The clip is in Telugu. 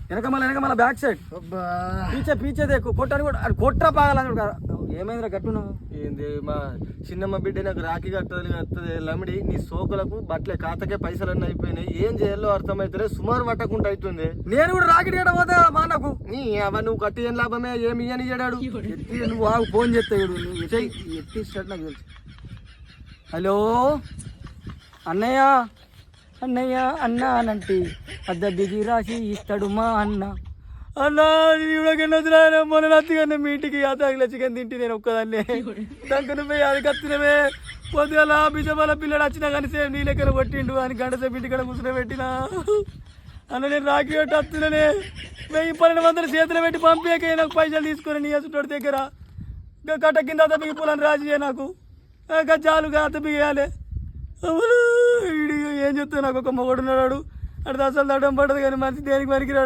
వెనక మళ్ళీ బ్యాక్ సైడ్ పీచే దేకు కొట్టని కూడా అది కొట్ట పాగాలని కదా. ఏమైందిరా కట్టున్నావు? ఏంది మా చిన్నమ్మ బిడ్డ నాకు రాఖీ కట్టది లమిడి నీ సోకులకు బట్టలే ఖాతాకే పైసలన్నీ అయిపోయినాయి. ఏం చేయాలో అర్థమైతే సుమారు పట్టకుండా అవుతుంది. నేను కూడా రాకెట్ కట్ట పోతే మా నాకు నీ అవ నువ్వు కట్టి ఏం లాభమే, ఏమి ఇయ్యని చెడాడు. ఎత్తి నువ్వు ఆగు ఫోన్ చేస్తాడు నువ్వు ఎత్తి ఇస్తాడు నాకు తెలుసు. హలో అన్నయ్య అన్నయ్య అన్న అనంటే అద్ద బిగి రాసి ఇస్తాడు మా అన్న. అన్న ఇవిడకెన్నొద్దురా మొన్న నచ్చిగా మీ ఇంటికి యాతకి చికెన్ తింటే నేను ఒక్కదాన్ని దానికి నువ్వే అది కత్తినవే పొద్దుగల బిజమాల పిల్లడు వచ్చినా కానీ సేమ్ నీ లెక్కన కొట్టిండు అని గంట సేపు ఇంటికాడ కూర్చుని పెట్టినా. అన్న నేను రాఖీ పెట్టి వస్తున్నానే 1000-1200 చేతులు పెట్టి పంపేకే నాకు పైసలు తీసుకొని నీ అసలు దగ్గర కట్ట కింద అత బిగిపోలని రాజీ నాకు చాలుగా అత బిగేయాలి. ఏం చెప్తావు నాకు ఒక మొగడున్నాడు అటు అసలు దడం పడదు కానీ మనిషి దేనికి పనికిరాడు.